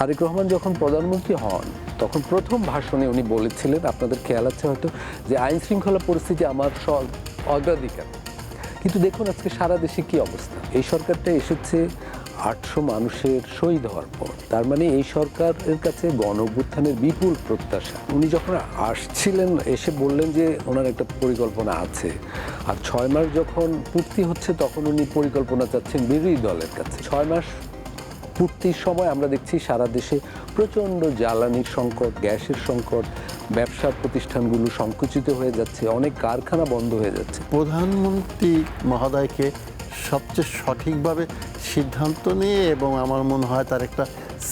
তারেক রহমান যখন প্রধানমন্ত্রী হন তখন প্রথম ভাষণে উনি বলেছিলেন, আপনাদের খেয়াল আছে হয়তো, যে আইন শৃঙ্খলা পরিস্থিতি আমার অগ্রাধিকার। কিন্তু দেখুন আজকে সারা দেশে কি অবস্থা। এই সরকারটা এসেছে ৮০০ মানুষের শহীদ হওয়ার পর। তার মানে এই সরকারের কাছে গণ অভ্যুত্থানের বিপুল প্রত্যাশা। উনি যখন আসছিলেন এসে বললেন যে ওনার একটা পরিকল্পনা আছে, আর ৬ মাস যখন পূর্তি হচ্ছে তখন উনি পরিকল্পনা চাচ্ছেন বিরোধী দলের কাছে। ৬ মাস পূর্তির সময় আমরা দেখছি সারা দেশে প্রচণ্ড জ্বালানির সংকট, গ্যাসের সংকট, ব্যবসা প্রতিষ্ঠানগুলো সংকুচিত হয়ে যাচ্ছে, অনেক কারখানা বন্ধ হয়ে যাচ্ছে। প্রধানমন্ত্রী মহোদয়কে সবচেয়ে সঠিকভাবে সিদ্ধান্ত নিয়ে এবং আমার মনে হয় তার একটা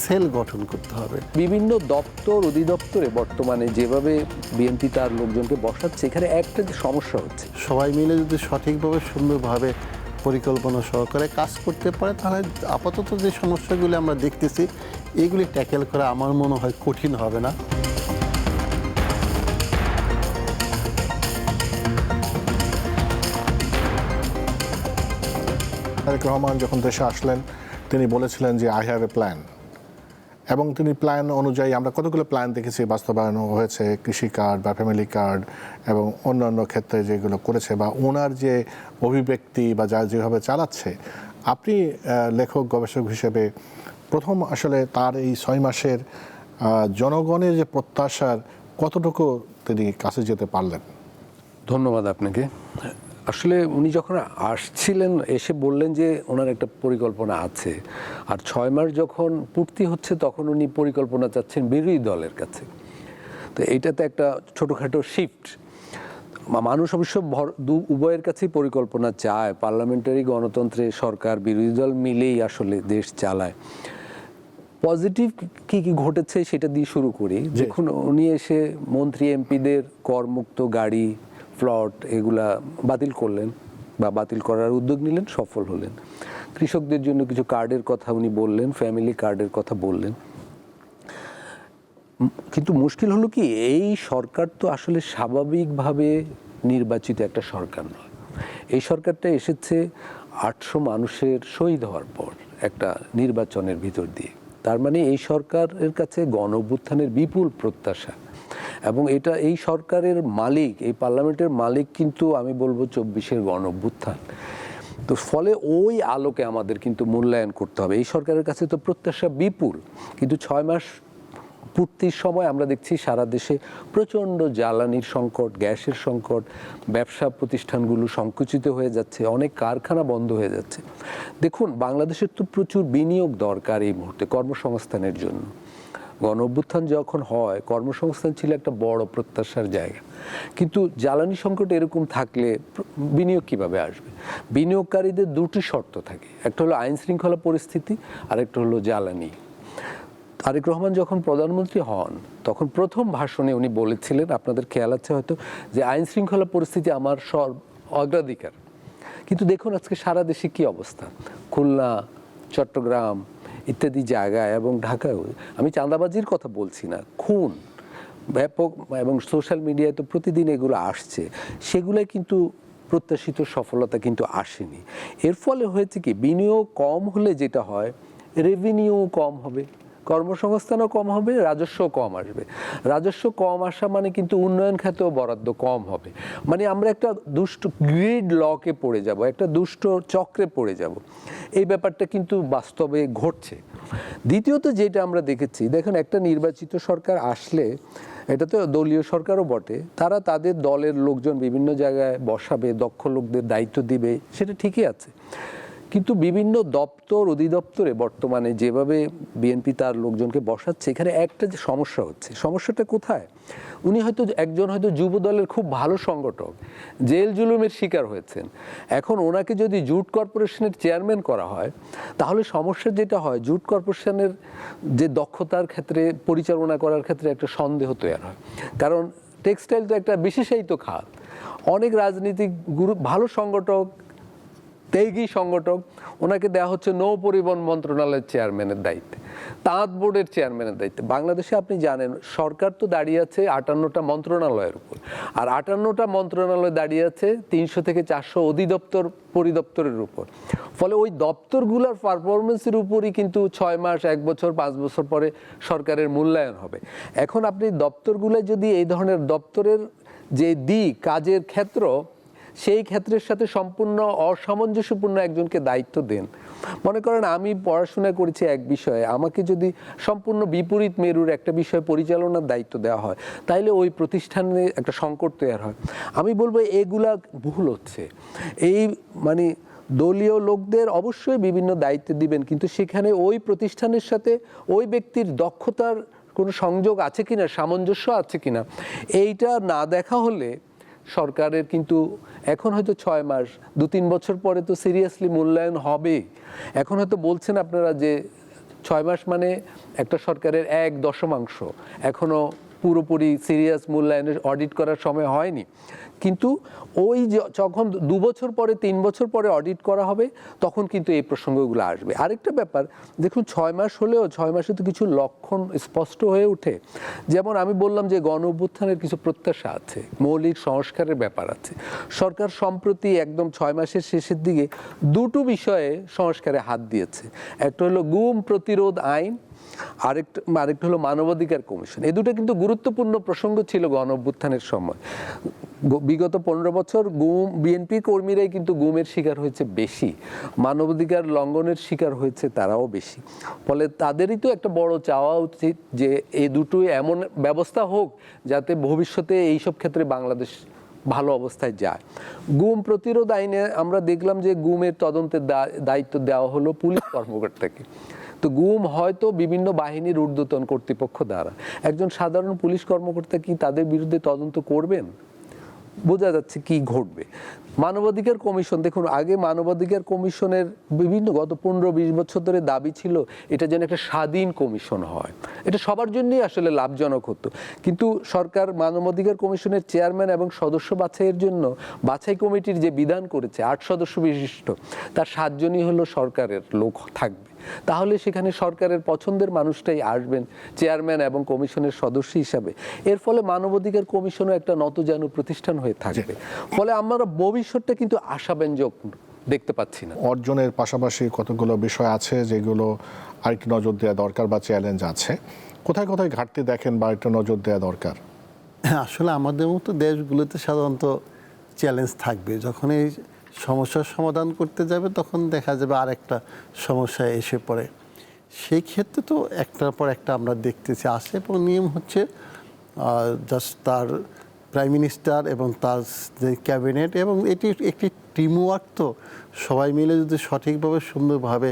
সেল গঠন করতে হবে। বিভিন্ন দপ্তর অধিদপ্তরে বর্তমানে যেভাবে বিএনপি তার লোকজনকে বসাচ্ছে, এখানে একটা যে সমস্যা হচ্ছে, সবাই মিলে যদি সঠিকভাবে সুন্দরভাবে পরিকল্পনা সহকারে কাজ করতে পারে তাহলে আপাতত যে সমস্যাগুলি আমরা দেখতেছি এগুলি ট্যাকেল করা আমার মনে হয় কঠিন হবে না। তারেক রহমান যখন দেশে আসলেন তিনি বলেছিলেন যে আই হ্যাভ এ প্ল্যান, এবং তিনি প্ল্যান অনুযায়ী আমরা কতগুলো প্ল্যান দেখেছি বাস্তবায়ন হয়েছে, কৃষি কার্ড বা ফ্যামিলি কার্ড এবং অন্যান্য ক্ষেত্রে যেগুলো করেছে বা ওনার যে অভিব্যক্তি বা যা যেভাবে চালাচ্ছে। আপনি লেখক গবেষক হিসেবে প্রথম আসলে তার এই ৬ মাসের জনগণের যে প্রত্যাশার কতটুকু তিনি কাছে যেতে পারলেন? ধন্যবাদ আপনাকে। আসলে উনি যখন আসছিলেন এসে বললেন যে ওনার একটা পরিকল্পনা আছে, আর ৬ মাস যখন পূর্তি হচ্ছে তখন উনি পরিকল্পনা চাচ্ছেন বিরোধী দলের কাছে। তো এইটাতে একটা ছোটোখাটো শিফট। মানুষ অবশ্য উভয়ের কাছেই পরিকল্পনা চায়। পার্লামেন্টারি গণতন্ত্রে সরকার বিরোধী দল মিলেই আসলে দেশ চালায়। পজিটিভ কি কি ঘটেছে সেটা দিয়ে শুরু করি। দেখুন, উনি এসে মন্ত্রী এমপিদের করমুক্ত গাড়ি, প্লট এগুলা বাতিল করলেন বা বাতিল করার উদ্যোগ নিলেন, সফল হলেন। কৃষকদের জন্য কিছু কার্ডের কথা উনি বললেন, ফ্যামিলি কার্ডের কথা বললেন। কিন্তু মুশকিল হলো কি, এই সরকার তো আসলে স্বাভাবিকভাবে নির্বাচিত একটা সরকার নয়। এই সরকারটা এসেছে ৮০০ মানুষের শহীদ হওয়ার পর একটা নির্বাচনের ভিতর দিয়ে। তার মানে এই সরকারের কাছে গণ অভ্যুত্থানের বিপুল প্রত্যাশা, এবং এটা এই সরকারের মালিক, এই পার্লামেন্টের মালিক কিন্তু আমি বলবো ২৪-এর গণ অভ্যুত্থান। তো ফলে ওই আলোকে আমাদের কিন্তু মূল্যায়ন করতে হবে। এই সরকারের কাছে তো প্রত্যাশা বিপুল, কিন্তু ৬ মাস পূর্তির সময় আমরা দেখছি সারা দেশে প্রচণ্ড জ্বালানির সংকট, গ্যাসের সংকট, ব্যবসা প্রতিষ্ঠানগুলো সংকুচিত হয়ে যাচ্ছে, অনেক কারখানা বন্ধ হয়ে যাচ্ছে। দেখুন, বাংলাদেশের তো প্রচুর বিনিয়োগ দরকার এই মুহূর্তে কর্মসংস্থানের জন্য। গণ অভ্যুত্থান যখন হয় কর্মসংস্থান ছিল একটা বড় প্রত্যাশার জায়গা, কিন্তু জ্বালানি সংকট এরকম থাকলে বিনিয়োগ কিভাবে আসবে? বিনিয়োগকারীদের দুটি শর্ত থাকে, একটা হলো আইন শৃঙ্খলা পরিস্থিতি, আর একটা হলো জ্বালানি। তারেক রহমান যখন প্রধানমন্ত্রী হন তখন প্রথম ভাষণে উনি বলেছিলেন, আপনাদের খেয়াল আছে হয়তো, যে আইন শৃঙ্খলা পরিস্থিতি আমার অগ্রাধিকার। কিন্তু দেখুন আজকে সারা দেশে কি অবস্থা। খুলনা, চট্টগ্রাম ইত্যাদি জায়গায় এবং ঢাকায়, আমি চাঁদাবাজির কথা বলছি না, খুন ব্যাপক, এবং সোশ্যাল মিডিয়ায় তো প্রতিদিন এগুলো আসছে, সেগুলোই কিন্তু প্রত্যাশিত সফলতা কিন্তু আসেনি। এর ফলে হয়েছে কি, বিনিয়োগ কম হলে যেটা হয়, রেভিনিউ কম হবে, কর্মসংস্থানও কম হবে, রাজস্ব কম আসবে। রাজস্ব কম আসা মানে কিন্তু উন্নয়ন খাতেও বরাদ্দ কম হবে। মানে আমরা একটা দুষ্ট গ্রিড লকে পড়ে যাব, একটা দুষ্ট চক্রে পড়ে যাব। এই ব্যাপারটা কিন্তু বাস্তবে ঘটছে। দ্বিতীয়ত যেটা আমরা দেখেছি, দেখুন, একটা নির্বাচিত সরকার আসলে, এটা তো দলীয় সরকারও বটে, তারা তাদের দলের লোকজন বিভিন্ন জায়গায় বসাবে, দক্ষ লোকদের দায়িত্ব দিবে, সেটা ঠিকই আছে। কিন্তু বিভিন্ন দপ্তর অধিদপ্তরে বর্তমানে যেভাবে বিএনপি তার লোকজনকে বসাচ্ছে, এখানে একটা যে সমস্যা হচ্ছে, সমস্যাটা কোথায়? উনি হয়তো একজন যুব দলের খুব ভালো সংগঠক, জেল জুলুমের শিকার হয়েছেন। এখন ওনাকে যদি জুট কর্পোরেশনের চেয়ারম্যান করা হয়, তাহলে সমস্যা যেটা হয়, জুট কর্পোরেশনের যে দক্ষতার ক্ষেত্রে, পরিচালনা করার ক্ষেত্রে একটা সন্দেহ তৈরি হয়। কারণ টেক্সটাইল তো একটা বিশেষায়িত খাত। অনেক রাজনীতিক ভালো সংগঠক তেগি সংগঠক, ওনাকে দেওয়া হচ্ছে নৌ পরিবহন মন্ত্রণালয়ের চেয়ারম্যানের দায়িত্বে, তাঁত বোর্ডের চেয়ারম্যানের দায়িত্বে। বাংলাদেশে আপনি জানেন সরকার তো দাঁড়িয়ে আছে 58টা মন্ত্রণালয়ের উপর, আর 58টা মন্ত্রণালয় দাঁড়িয়ে আছে 300 থেকে 400 অধিদপ্তর পরিদপ্তরের উপর। ফলে ওই দপ্তরগুলোর পারফরমেন্সের উপরই কিন্তু 6 মাস, 1 বছর, 5 বছর পরে সরকারের মূল্যায়ন হবে। এখন আপনি দপ্তরগুলো যদি এই ধরনের দপ্তরের যে দিক, কাজের ক্ষেত্র, সেই ক্ষেত্রের সাথে সম্পূর্ণ অসামঞ্জস্যপূর্ণ একজনকে দায়িত্ব দেন, মনে করেন আমি পড়াশোনা করেছি এক বিষয়ে, আমাকে যদি সম্পূর্ণ বিপরীত মেরুর একটা বিষয় পরিচালনার দায়িত্ব দেওয়া হয়, তাইলে ওই প্রতিষ্ঠানে একটা সংকট তৈরি হয়। আমি বলবো এগুলা ভুল হচ্ছে। এই মানে দলীয় লোকদের অবশ্যই বিভিন্ন দায়িত্ব দিবেন, কিন্তু সেখানে ওই প্রতিষ্ঠানের সাথে ওই ব্যক্তির দক্ষতার কোনো সংযোগ আছে কিনা, সামঞ্জস্য আছে কিনা, এইটা না দেখা হলে সরকারের কিন্তু এখন হয়তো 6 মাস, 2-3 বছর পরে তো সিরিয়াসলি মূল্যায়ন হবে। এখন হয়তো বলছেন আপনারা যে 6 মাস মানে একটা সরকারের 1/10 এখনো পুরোপুরি সিরিয়াস মূল্যায়নের অডিট করার সময় হয়নি, কিন্তু ওই যখন 2 বছর পরে, 3 বছর পরে অডিট করা হবে, তখন কিন্তু এই প্রসঙ্গগুলো আসবে। আরেকটা ব্যাপার দেখুন, 6 মাস হলেও 6 মাসে তো কিছু লক্ষণ স্পষ্ট হয়ে ওঠে। যেমন আমি বললাম যে গণ অভ্যুত্থানের কিছু প্রত্যাশা আছে, মৌলিক সংস্কারের ব্যাপার আছে। সরকার সম্প্রতি একদম 6 মাসের শেষের দিকে 2টো বিষয়ে সংস্কারে হাত দিয়েছে। একটা হলো গুম প্রতিরোধ আইন, আরেকটা হলো মানবাধিকার কমিশন। এই দুটো কিন্তু গুরুত্বপূর্ণ প্রসঙ্গ ছিল গণ অভ্যুত্থানের সময়। বিগত 15 বছর বিএনপি কর্মীরাই কিন্তু গুমের শিকার হয়েছে বেশি, মানবাধিকার লঙ্ঘনের শিকার হয়েছে তারাও বেশি। ফলে তাদেরই তো একটা বড় চাওয়া উচিত যে এই দুটোই এমন ব্যবস্থা হোক যাতে ভবিষ্যতে এইসব ক্ষেত্রে বাংলাদেশ ভালো অবস্থায় যায়। গুম প্রতিরোধ আইনে আমরা দেখলাম যে গুমের তদন্তের দায়িত্ব দেওয়া হলো পুলিশ কর্মকর্তাকে। তো গুম হয়তো বিভিন্ন বাহিনীর ঊর্ধ্বতন কর্তৃপক্ষ দ্বারা, একজন সাধারণ পুলিশ কর্মকর্তা কি তাদের বিরুদ্ধে তদন্ত করবেন? বোঝা যাচ্ছে কি ঘটবে। মানবাধিকার কমিশন দেখুন, আগে মানবাধিকার কমিশনের বিভিন্ন গত 15-20 বছর ধরে দাবি ছিল এটা যেন একটা স্বাধীন কমিশন হয়, এটা সবার জন্যই আসলে লাভজনক হতো। কিন্তু সরকার মানবাধিকার কমিশনের চেয়ারম্যান এবং সদস্য বাছাইয়ের জন্য বাছাই কমিটির যে বিধান করেছে 8 সদস্য বিশিষ্ট, তার 7 জনই হলো সরকারের লোক থাকবে। তাহলে সেখানে সরকারের পছন্দের মানুষটাই আসবেন চেয়ারম্যান এবং কমিশনের সদস্য হিসাবে। এর ফলে মানবাধিকার কমিশনও একটা নতজানু প্রতিষ্ঠান হয়ে থাকবে। ফলে আমরা ভবিষ্যৎটা কিন্তু আশাব্যঞ্জক দেখতে পাচ্ছি না। অর্জনের পাশাপাশি কতগুলো বিষয় আছে যেগুলো আরেকটু নজর দেওয়া দরকার বা চ্যালেঞ্জ আছে। কোথায় কোথায় ঘাটতি দেখেন বা একটু নজর দেওয়া দরকার? আসলে আমাদের মতো দেশগুলোতে সাধারণত চ্যালেঞ্জ থাকবে। যখন এই সমস্যার সমাধান করতে যাবে তখন দেখা যাবে আরেকটা সমস্যা এসে পড়ে। সেই ক্ষেত্রে তো একটার পর একটা আমরা দেখতেছি আসে, এবং নিয়ম হচ্ছে জাস্ট তার প্রাইম মিনিস্টার এবং তার যে ক্যাবিনেট, এবং এটি একটি টিমওয়ার্ক, তো সবাই মিলে যদি সঠিকভাবে সুন্দরভাবে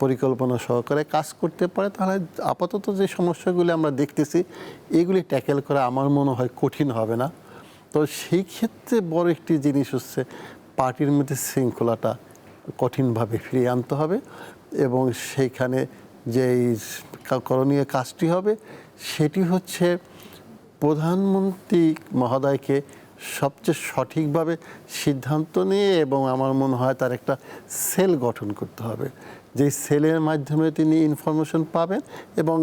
পরিকল্পনা সহকারে কাজ করতে পারে, তাহলে আপাতত যে সমস্যাগুলি আমরা দেখতেছি এগুলি ট্যাকেল করা আমার মনে হয় কঠিন হবে না। তো সেই ক্ষেত্রে বড় একটি জিনিস হচ্ছে পার্টির মধ্যে শৃঙ্খলাটা কঠিনভাবে ফিরিয়ে আনতে হবে, এবং সেইখানে যেই করণীয় কাজটি হবে সেটি হচ্ছে প্রধানমন্ত্রী মহোদয়কে সবচেয়ে সঠিকভাবে সিদ্ধান্ত নিয়ে, এবং আমার মনে হয় তার একটা সেল গঠন করতে হবে, যেই সেলের মাধ্যমে তিনি ইনফরমেশন পাবেন এবং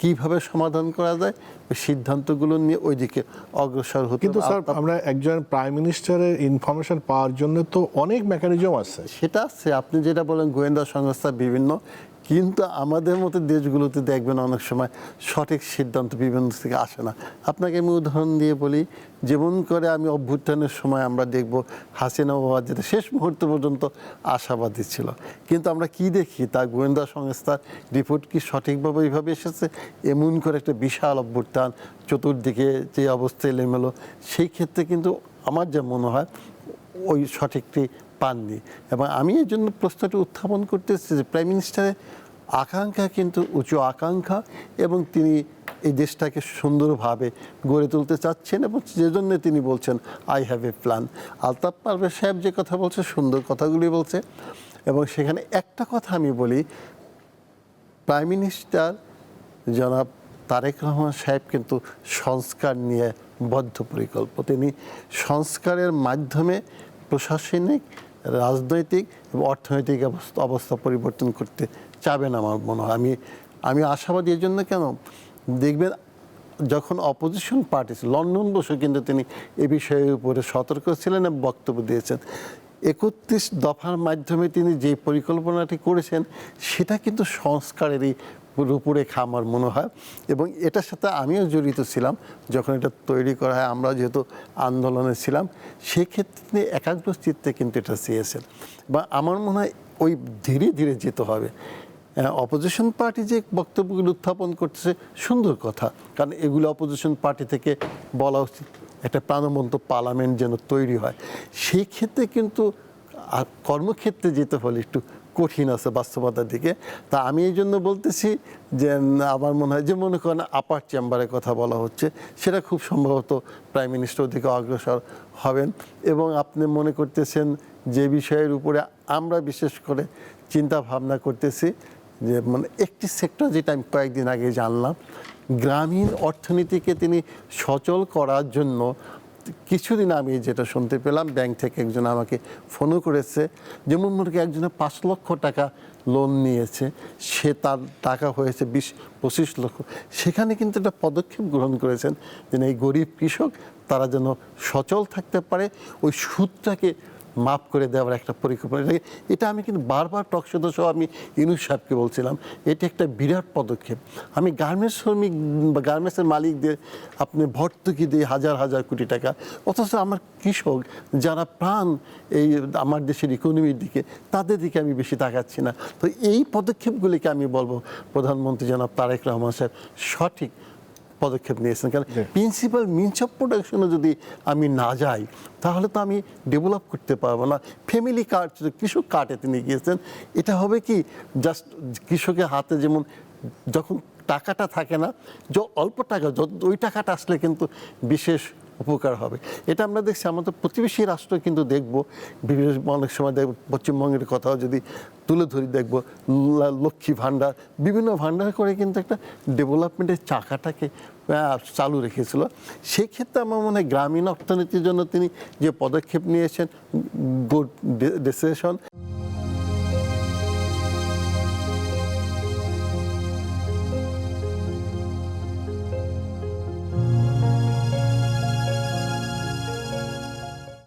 কিভাবে সমাধান করা যায় ওই সিদ্ধান্তগুলো নিয়ে ওইদিকে অগ্রসর হতে। কিন্তু স্যার, আমরা একজন প্রাইম মিনিস্টারের ইনফরমেশন পাওয়ার জন্য তো অনেক মেকানিজম আছে। সেটা আছে, আপনি যেটা বলেন গোয়েন্দা সংস্থা বিভিন্ন, কিন্তু আমাদের মতো দেশগুলোতে দেখবেন অনেক সময় সঠিক সিদ্ধান্ত বিভিন্ন থেকে আসে না। আপনাকে আমি উদাহরণ দিয়ে বলি, যেমন করে আমি অভ্যুত্থানের সময় আমরা দেখব হাসিনা বাবা যেটা শেষ মুহূর্ত পর্যন্ত আশাবাদী ছিল, কিন্তু আমরা কি দেখি তার গোয়েন্দা সংস্থার রিপোর্ট কি সঠিকভাবে এইভাবে এসেছে? এমন করে একটা বিশাল অভ্যুত্থান, চতুর্দিকে যে অবস্থা এলোমেলো, সেই ক্ষেত্রে কিন্তু আমার যা মনে হয় ওই সঠিকটি পাননি। এবং আমি এই জন্য প্রশ্নটি উত্থাপন করতেছি যে প্রাইম মিনিস্টারের আকাঙ্ক্ষা কিন্তু উঁচু আকাঙ্ক্ষা, এবং তিনি এই দেশটাকে সুন্দরভাবে গড়ে তুলতে চাচ্ছেন, এবং সেজন্য তিনি বলছেন I have a plan. Altaf Parvez সাহেব যে কথা বলছে সুন্দর কথাগুলি বলছে, এবং সেখানে একটা কথা আমি বলি, প্রাইম মিনিস্টার জনাব তারেক রহমান সাহেব কিন্তু সংস্কার নিয়ে বদ্ধপরিকল্পিত। তিনি সংস্কারের মাধ্যমে প্রশাসনিক রাজনৈতিক এবং অর্থনৈতিক অবস্থা পরিবর্তন করতে চাবেন আমার মনে হয়। আমি আশাবাদী এই জন্য, কেন দেখবেন যখন অপোজিশন পার্টি লন্ডন বসে কিন্তু তিনি এ বিষয়ের উপরে সতর্ক ছিলেন এবং বক্তব্য দিয়েছেন। 31 দফার মাধ্যমে তিনি যে পরিকল্পনাটি করেছেন সেটা কিন্তু সংস্কারেরই রূপরেখা আমার মনে হয়, এবং এটার সাথে আমিও জড়িত ছিলাম যখন এটা তৈরি করা হয়। আমরা যেহেতু আন্দোলনে ছিলাম, সেক্ষেত্রে তিনি একাগ্র চিত্তে কিন্তু এটা চেয়েছেন, বা আমার মনে হয় ওই ধীরে ধীরে যেতে হবে। অপোজিশন পার্টি যে বক্তব্যগুলো উত্থাপন করতেছে সুন্দর কথা, কারণ এগুলো অপোজিশন পার্টি থেকে বলা উচিত একটা প্রাণবন্ত পার্লামেন্ট যেন তৈরি হয়। সেই ক্ষেত্রে কিন্তু কর্মক্ষেত্রে যেতে হলে একটু কঠিন আছে বাস্তবতার দিকে। তা আমি এই জন্য বলতেছি যে আমার মনে হয় যে মনে করেন আপার চেম্বারের কথা বলা হচ্ছে, সেটা খুব সম্ভবত প্রাইম মিনিস্টার ওদিকে অগ্রসর হবেন। এবং আপনি মনে করতেছেন যে বিষয়ের উপরে আমরা বিশেষ করে চিন্তা ভাবনা করতেছি, যে মানে একটি সেক্টর যেটা আমি কয়েকদিন আগে জানলাম, গ্রামীণ অর্থনীতিকে তিনি সচল করার জন্য কিছুদিন আমি যেটা শুনতে পেলাম, ব্যাংক থেকে একজন আমাকে ফোনও করেছে, যেমন মনে করি একজনের 5 লক্ষ টাকা লোন নিয়েছে, সে তার টাকা হয়েছে 20-25 লক্ষ। সেখানে কিন্তু একটা পদক্ষেপ গ্রহণ করেছেন যে এই গরিব কৃষক তারা যেন সচল থাকতে পারে, ওই সুদটাকে মাফ করে দেওয়ার একটা পরিকল্পনা। এটা আমি কিন্তু বারবার টকশোতে সহ আমি ইউনূস সাহেবকে বলছিলাম, এটা একটা বিরাট পদক্ষেপ। আমি গার্মেন্টস শ্রমিক বা গার্মেন্টসের মালিকদের আপনি ভর্তুকি দিয়ে হাজার হাজার কোটি টাকা, অথচ আমার কৃষক যারা প্রাণ এই আমার দেশের ইকোনমির দিকে, তাদের দিকে আমি বেশি তাকাচ্ছি না। তো এই পদক্ষেপগুলিকে আমি বলবো প্রধানমন্ত্রী জনাব তারেক রহমান সাহেব সঠিক পদক্ষেপ নিয়েছেন। কারণ প্রিন্সিপাল মিনস অফ প্রোডাকশনে যদি আমি না যাই, তাহলে তো আমি ডেভেলপ করতে পারবো না। ফ্যামিলি কার্ড, কৃষক কার্ডে তিনি গিয়েছেন, এটা হবে কি জাস্ট কৃষকের হাতে যেমন যখন টাকাটা থাকে না, যে অল্প টাকা, ওই টাকাটা আসলে কিন্তু বিশেষ উপকার হবে। এটা আমরা দেখছি আমাদের প্রতিবেশী রাষ্ট্র কিন্তু দেখবো, বিভিন্ন অনেক সময় দেখব পশ্চিমবঙ্গের কথাও যদি তুলে ধরি, দেখবো লক্ষ্মী ভাণ্ডার, বিভিন্ন ভাণ্ডার করে কিন্তু একটা ডেভেলপমেন্টের চাকাটাকে চালু রেখেছিল। সেই ক্ষেত্রে আমার মনে হয় গ্রামীণ অর্থনীতির জন্য তিনি যে পদক্ষেপ নিয়েছেন, গুড ডিসিশন।